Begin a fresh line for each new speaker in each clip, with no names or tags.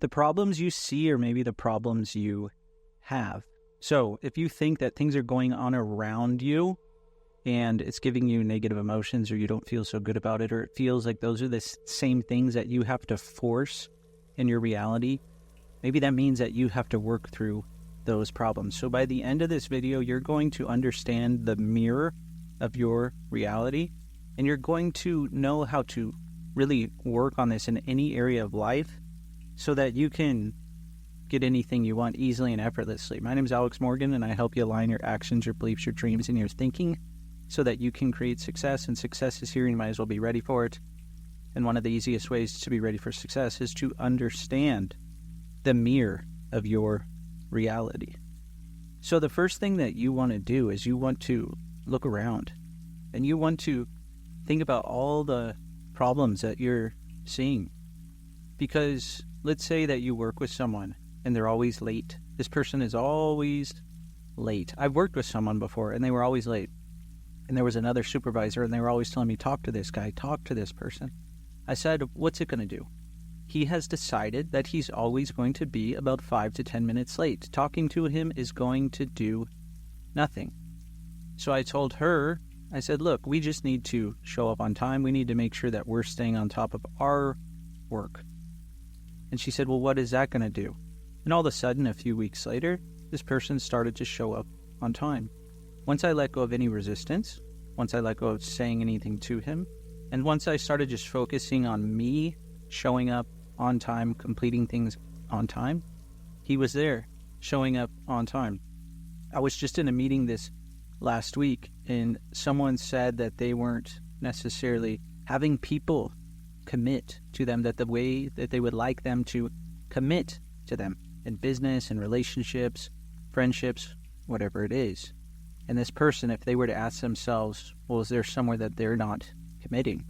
The problems you see are maybe the problems you have. So if you think that things are going on around you and it's giving you negative emotions, or you don't feel so good about it, or it feels like those are the same things that you have to force in your reality, maybe that means that you have to work through those problems. So by the end of this video, you're going to understand the mirror of your reality, and you're going to know how to really work on this in any area of life so that you can get anything you want easily and effortlessly. My name is Alex Morgan, and I help you align your actions, your beliefs, your dreams, and your thinking so that you can create success. And success is here, and you might as well be ready for it. And one of the easiest ways to be ready for success is to understand the mirror of your reality. So the first thing that you want to do is you want to look around, and you want to think about all the problems that you're seeing. Because let's say that you work with someone and they're always late. This person is always late. I've worked with someone before and they were always late. And there was another supervisor and they were always telling me, talk to this guy, talk to this person. I said, what's it going to do? He has decided that he's always going to be about 5 to 10 minutes late. Talking to him is going to do nothing. So I told her, I said, look, we just need to show up on time. We need to make sure that we're staying on top of our work. And she said, well, what is that going to do? And all of a sudden, a few weeks later, this person started to show up on time. Once I let go of any resistance, once I let go of saying anything to him, and once I started just focusing on me showing up on time, completing things on time, he was there, showing up on time. I was just in a meeting this last week, and someone said that they weren't necessarily having people commit to them that the way that they would like them to commit to them in business and relationships, friendships, whatever it is. And this person, if they were to ask themselves, well, is there somewhere that they're not committing?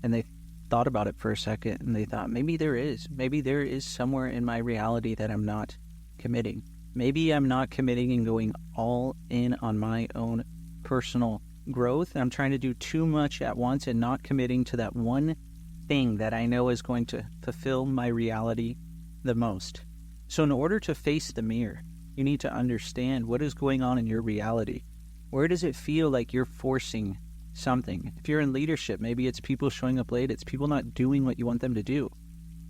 And they thought about it for a second, and they thought, maybe there is. Maybe there is somewhere in my reality that I'm not committing. Maybe I'm not committing and going all in on my own personal growth. I'm trying to do too much at once and not committing to that one thing that I know is going to fulfill my reality the most. So in order to face the mirror, you need to understand what is going on in your reality. Where does it feel like you're forcing something? If you're in leadership, maybe it's people showing up late. It's people not doing what you want them to do.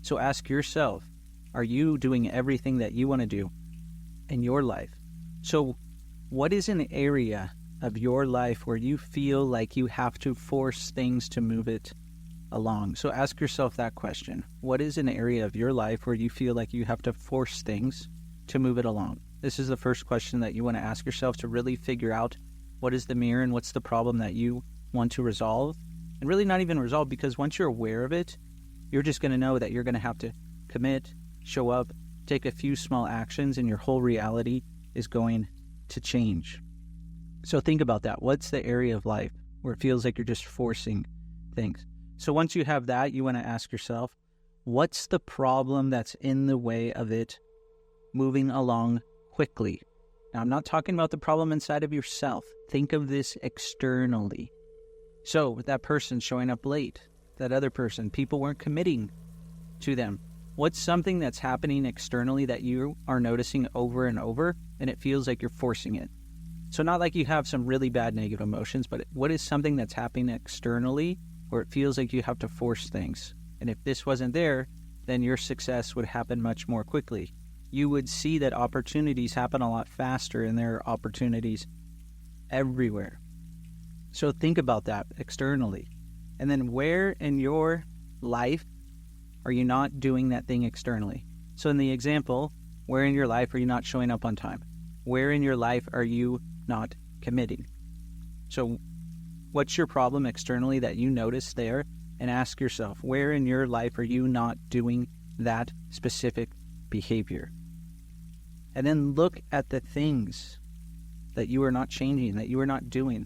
So ask yourself, are you doing everything that you want to do in your life? So what is an area of your life where you feel like you have to force things to move it along? So ask yourself that question. What is an area of your life where you feel like you have to force things to move it along? This is the first question that you want to ask yourself to really figure out what is the mirror and what's the problem that you want to resolve. And really not even resolve, because once you're aware of it, you're just going to know that you're going to have to commit, show up, take a few small actions, and your whole reality is going to change. So think about that. What's the area of life where it feels like you're just forcing things? So once you have that, you want to ask yourself, what's the problem that's in the way of it moving along quickly? Now, I'm not talking about the problem inside of yourself. Think of this externally. So with that person showing up late, that other person, people weren't committing to them. What's something that's happening externally that you are noticing over and over, and it feels like you're forcing it? So not like you have some really bad negative emotions, but what is something that's happening externally where it feels like you have to force things? And if this wasn't there, then your success would happen much more quickly. You would see that opportunities happen a lot faster, and there are opportunities everywhere. So think about that externally. And then where in your life are you not doing that thing externally? So in the example, where in your life are you not showing up on time? Where in your life are you not committing? So what's your problem externally that you notice there? And ask yourself, where in your life are you not doing that specific behavior? And then look at the things that you are not changing, that you are not doing.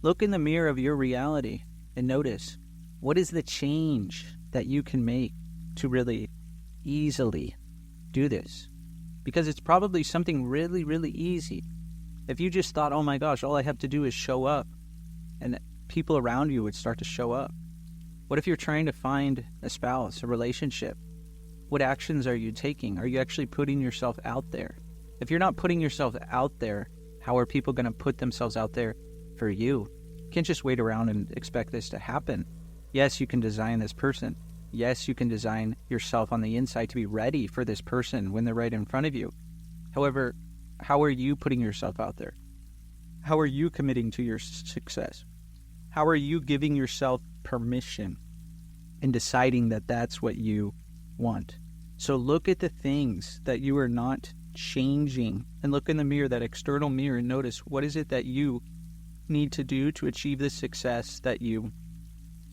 Look in the mirror of your reality and notice, what is the change that you can make to really easily do this? Because it's probably something really, really easy. If you just thought, oh my gosh, all I have to do is show up, and people around you would start to show up. What if you're trying to find a spouse, a relationship, what actions are you taking? Are you actually putting yourself out there? If you're not putting yourself out there, how are people going to put themselves out there for you? You can't just wait around and expect this to happen. Yes, you can design this person. Yes, you can design yourself on the inside to be ready for this person when they're right in front of you. However, how are you putting yourself out there? How are you committing to your success? How are you giving yourself permission and deciding that that's what you want? So look at the things that you are not changing and look in the mirror, that external mirror, and notice what is it that you need to do to achieve the success that you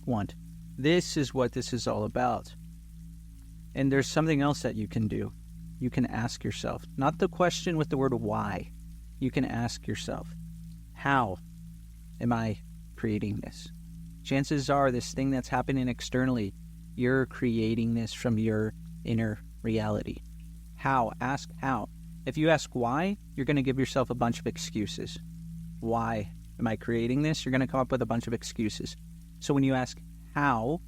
want. This is what this is all about. And there's something else that you can do. You can ask yourself, not the question with the word why. You can ask yourself, how am I creating this? Chances are this thing that's happening externally, you're creating this from your inner reality. How? Ask how. If you ask why, you're going to give yourself a bunch of excuses. Why am I creating this? You're going to come up with a bunch of excuses. So when you ask how,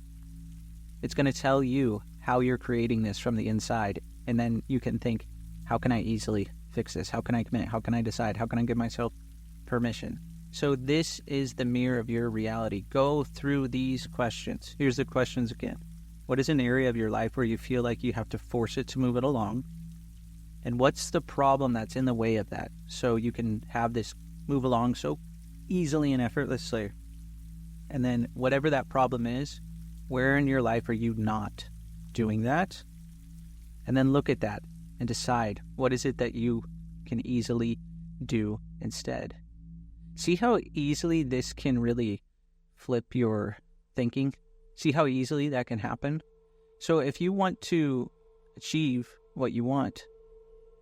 it's going to tell you how you're creating this from the inside. And then you can think, how can I easily fix this? How can I commit? How can I decide? How can I give myself permission? So this is the mirror of your reality. Go through these questions. Here's the questions again. What is an area of your life where you feel like you have to force it to move it along? And what's the problem that's in the way of that? So you can have this move along so easily and effortlessly. And then whatever that problem is, where in your life are you not doing that? And then look at that and decide, what is it that you can easily do instead? See how easily this can really flip your thinking? See how easily that can happen? So if you want to achieve what you want,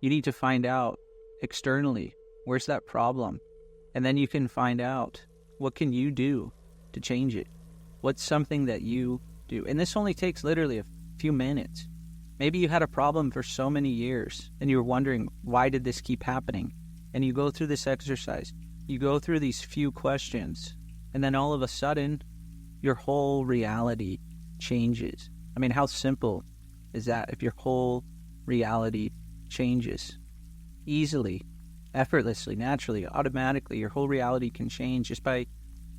you need to find out externally, where's that problem? And then you can find out, what can you do to change it? What's something that you do? And this only takes literally a few minutes. Maybe you had a problem for so many years and you were wondering, why did this keep happening? And you go through this exercise, you go through these few questions, and then all of a sudden, your whole reality changes. I mean, how simple is that if your whole reality changes? Easily, effortlessly, naturally, automatically, your whole reality can change just by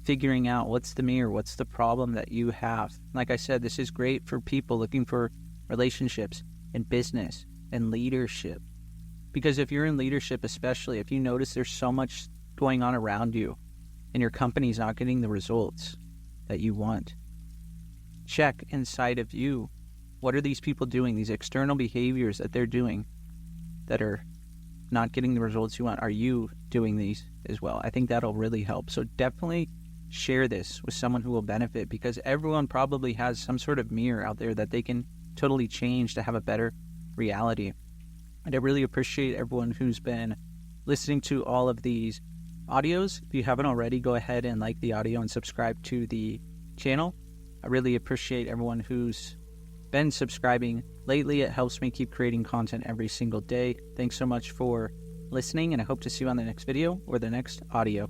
figuring out what's the mirror, what's the problem that you have. Like I said, this is great for people looking for relationships and business and leadership. Because if you're in leadership, especially, if you notice there's so much going on around you and your company's not getting the results that you want, check inside of you. What are these people doing? These external behaviors that they're doing that are not getting the results you want. Are you doing these as well? I think that'll really help. So definitely share this with someone who will benefit, because everyone probably has some sort of mirror out there that they can totally change to have a better reality. And I really appreciate everyone who's been listening to all of these audios. If you haven't already, go ahead and like the audio and subscribe to the channel. I really appreciate everyone who's been subscribing lately. It helps me keep creating content every single day. Thanks so much for listening, and I hope to see you on the next video or the next audio.